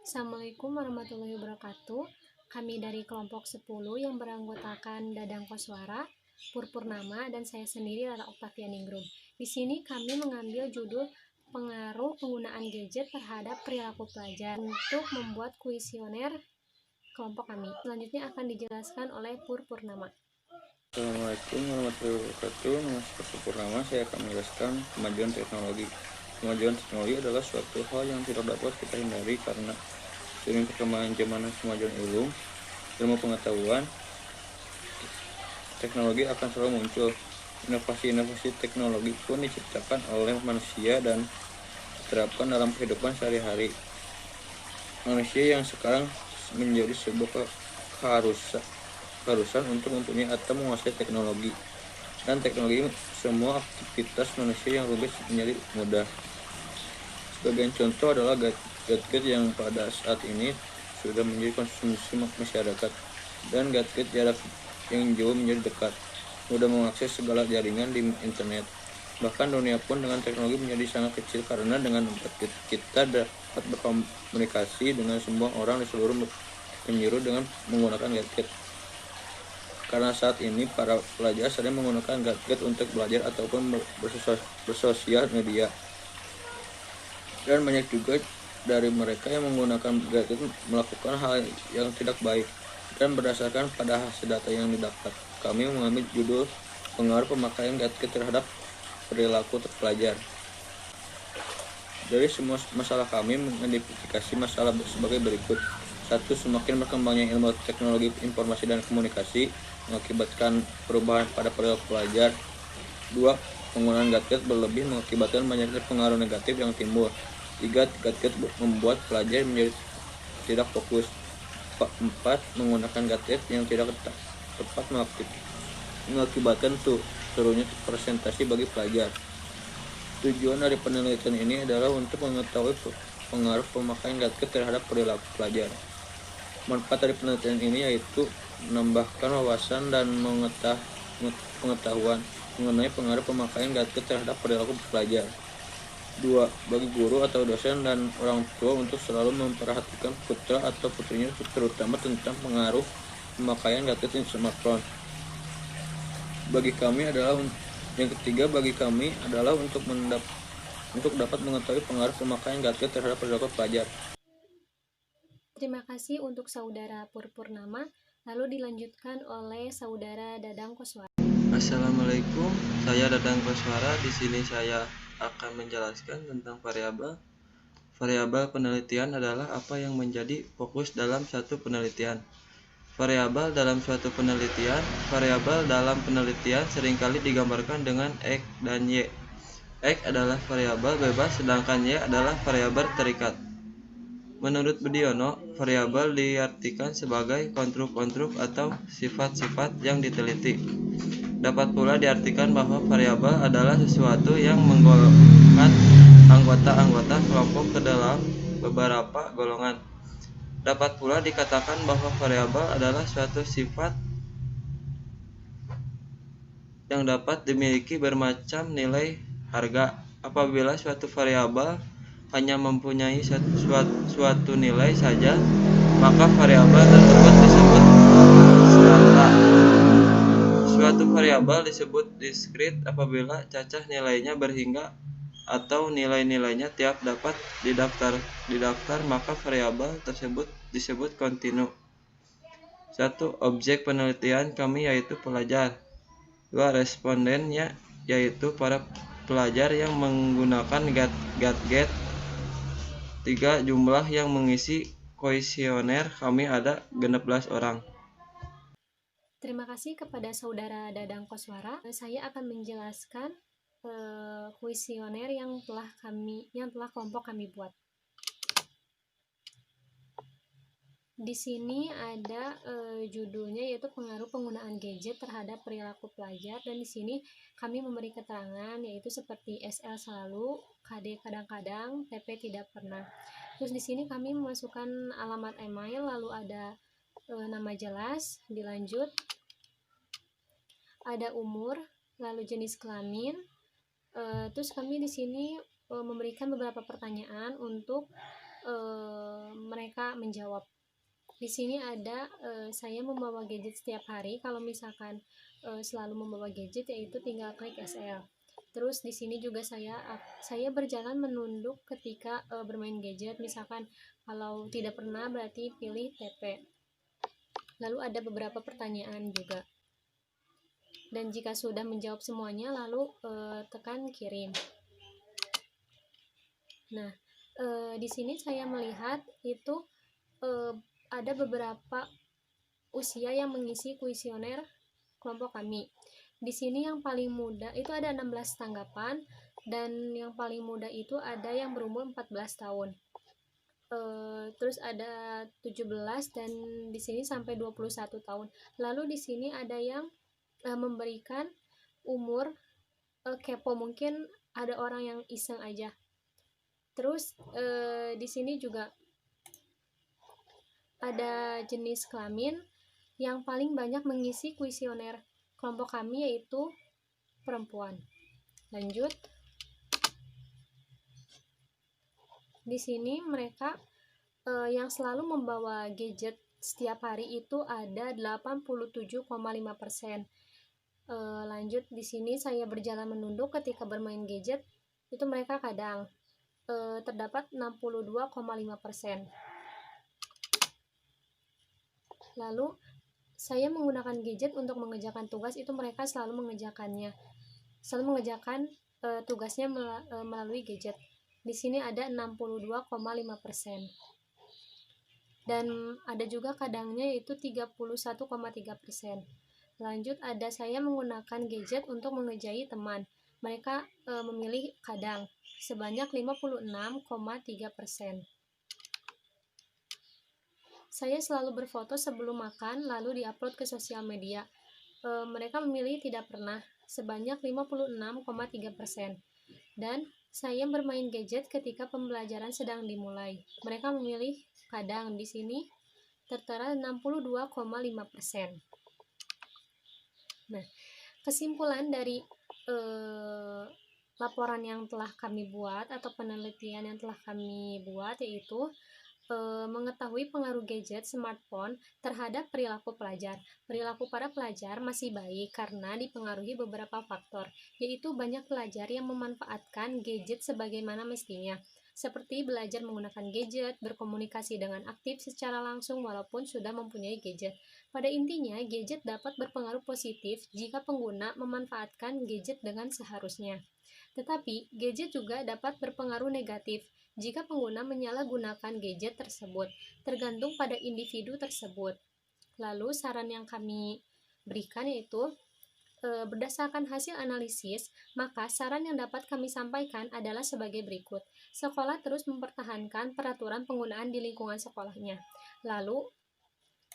Assalamualaikum warahmatullahi wabarakatuh. Kami dari kelompok 10 yang beranggotakan Dadang Koswara, Purpurnama, dan saya sendiri Rara Octavia Ningrum. Di sini kami mengambil judul pengaruh penggunaan gadget terhadap perilaku pelajar untuk membuat kuesioner kelompok kami. Selanjutnya akan dijelaskan oleh Purpurnama. Assalamualaikum warahmatullahi wabarakatuh. Nama saya Purnama. Saya akan menjelaskan kemajuan teknologi. Kemajuan teknologi adalah suatu hal yang tidak dapat kita hindari karena seiring perkembangan zaman dan kemajuan ilmu pengetahuan, teknologi akan selalu muncul. Inovasi-inovasi teknologi pun diciptakan oleh manusia dan diterapkan dalam kehidupan sehari-hari. Manusia yang sekarang menjadi sebuah keharusan untuk mempunyai atau menguasai teknologi, dan teknologi semua aktivitas manusia yang rumit menjadi mudah. Sebagian contoh adalah gadget yang pada saat ini sudah menjadi konsumsi masyarakat, dan gadget jarak yang jauh menjadi dekat, mudah mengakses segala jaringan di internet. Bahkan dunia pun dengan teknologi menjadi sangat kecil karena dengan gadget kita dapat berkomunikasi dengan semua orang di seluruh penjuru dengan menggunakan gadget. Karena saat ini para pelajar sering menggunakan gadget untuk belajar ataupun bersosial media, dan banyak juga dari mereka yang menggunakan gadget melakukan hal yang tidak baik. Dan berdasarkan pada hasil data yang didapat, kami mengambil judul pengaruh pemakaian gadget terhadap perilaku pelajar. Dari semua masalah kami mengidentifikasi masalah sebagai berikut. 1. Semakin berkembangnya ilmu teknologi informasi dan komunikasi mengakibatkan perubahan pada perilaku pelajar. 2. Penggunaan gadget berlebih mengakibatkan banyaknya pengaruh negatif yang timbul. 3. Gadget membuat pelajar menjadi tidak fokus. 4. Menggunakan gadget yang tidak tepat mengakibatkan turunnya presentasi bagi pelajar. Tujuan dari penelitian ini adalah untuk mengetahui pengaruh pemakaian gadget terhadap perilaku pelajar. Manfaat dari penelitian ini yaitu menambahkan wawasan dan pengetahuan mengenai pengaruh pemakaian gadget terhadap perilaku pelajar. 2. Bagi guru atau dosen dan orang tua untuk selalu memperhatikan putra atau putrinya, terutama tentang pengaruh pemakaian gadget di smartphone. Bagi kami adalah untuk dapat mengetahui pengaruh pemakaian gadget terhadap perilaku pelajar. Terima kasih untuk Saudara Purpurnama. Lalu dilanjutkan oleh Saudara Dadang Koswara. Assalamualaikum, saya Dadang Koswara. Di sini saya akan menjelaskan tentang variabel. Variabel penelitian adalah apa yang menjadi fokus dalam satu penelitian. Variabel dalam penelitian seringkali digambarkan dengan X dan Y. X adalah variabel bebas, sedangkan Y adalah variabel terikat. Menurut Budiono, variabel diartikan sebagai konstruk-konstruk atau sifat-sifat yang diteliti. Dapat pula diartikan bahwa variabel adalah sesuatu yang menggolongkan anggota-anggota kelompok ke dalam beberapa golongan. Dapat pula dikatakan bahwa variabel adalah suatu sifat yang dapat dimiliki bermacam nilai harga. Apabila suatu variabel hanya mempunyai suatu nilai saja, maka variabel tersebut disebut skala. Suatu variabel disebut diskrit apabila cacah nilainya berhingga atau nilai-nilainya tiap dapat didaftar, maka variabel tersebut disebut kontinu. 1. Objek penelitian kami yaitu pelajar. 2. Respondennya yaitu para pelajar yang menggunakan gadget. 3. Jumlah yang mengisi kuesioner kami ada 16 orang. Terima kasih kepada Saudara Dadang Koswara. Saya akan menjelaskan kuesioner yang telah kelompok kami buat. Di sini ada judulnya yaitu pengaruh penggunaan gadget terhadap perilaku pelajar, dan di sini kami memberi keterangan yaitu seperti SL selalu, KD kadang-kadang, TP tidak pernah. Terus di sini kami memasukkan alamat email, lalu ada nama jelas, dilanjut ada umur, lalu jenis kelamin. Terus kami di sini memberikan beberapa pertanyaan untuk mereka menjawab. Di sini ada saya membawa gadget setiap hari. Kalau misalkan selalu membawa gadget, yaitu tinggal klik SL. Terus di sini juga saya berjalan menunduk ketika bermain gadget. Misalkan kalau tidak pernah berarti pilih TP. Lalu ada beberapa pertanyaan juga. Dan jika sudah menjawab semuanya, lalu tekan kirim. Nah, di sini saya melihat itu ada beberapa usia yang mengisi kuesioner kelompok kami. Di sini yang paling muda itu ada 16 tanggapan, dan yang paling muda itu ada yang berumur 14 tahun. Terus ada 17, dan di sini sampai 21 tahun. Lalu di sini ada yang memberikan umur kepo, mungkin ada orang yang iseng aja. Terus di sini juga ada jenis kelamin. Yang paling banyak mengisi kuesioner kelompok kami yaitu perempuan. Lanjut. Di sini mereka yang selalu membawa gadget setiap hari itu ada 87,5%. Lanjut, di sini saya berjalan menunduk ketika bermain gadget, itu mereka kadang terdapat 62,5%. Lalu saya menggunakan gadget untuk mengerjakan tugas, itu mereka selalu mengerjakan tugasnya melalui gadget. Di sini ada 62,5%. Dan ada juga kadangnya yaitu 31,3%. Lanjut, ada saya menggunakan gadget untuk mengerjai teman. Mereka memilih kadang sebanyak 56,3%. Saya selalu berfoto sebelum makan lalu diupload ke sosial media. Mereka memilih tidak pernah sebanyak 56,3%. Dan saya bermain gadget ketika pembelajaran sedang dimulai. Mereka memilih kadang, di sini tertera 62,5%. Nah, kesimpulan dari laporan yang telah kami buat atau penelitian yang telah kami buat yaitu mengetahui pengaruh gadget smartphone terhadap perilaku pelajar. Perilaku para pelajar masih baik karena dipengaruhi beberapa faktor, yaitu banyak pelajar yang memanfaatkan gadget sebagaimana mestinya, seperti belajar menggunakan gadget, berkomunikasi dengan aktif secara langsung walaupun sudah mempunyai gadget. Pada intinya, gadget dapat berpengaruh positif jika pengguna memanfaatkan gadget dengan seharusnya. Tetapi, gadget juga dapat berpengaruh negatif jika pengguna menyalahgunakan gadget tersebut, tergantung pada individu tersebut. Lalu, saran yang kami berikan yaitu berdasarkan hasil analisis, maka saran yang dapat kami sampaikan adalah sebagai berikut. Sekolah terus mempertahankan peraturan penggunaan di lingkungan sekolahnya. Lalu,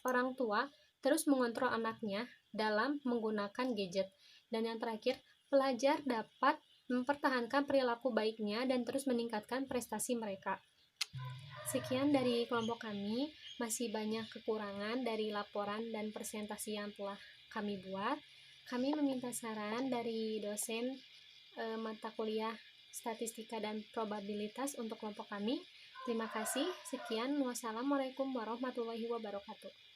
orang tua terus mengontrol anaknya dalam menggunakan gadget. Dan yang terakhir, pelajar dapat mempertahankan perilaku baiknya dan terus meningkatkan prestasi mereka. Sekian dari kelompok kami. Masih banyak kekurangan dari laporan dan presentasi yang telah kami buat. Kami meminta saran dari dosen mata kuliah statistika dan probabilitas untuk kelompok kami. Terima kasih. Sekian. Wassalamualaikum warahmatullahi wabarakatuh.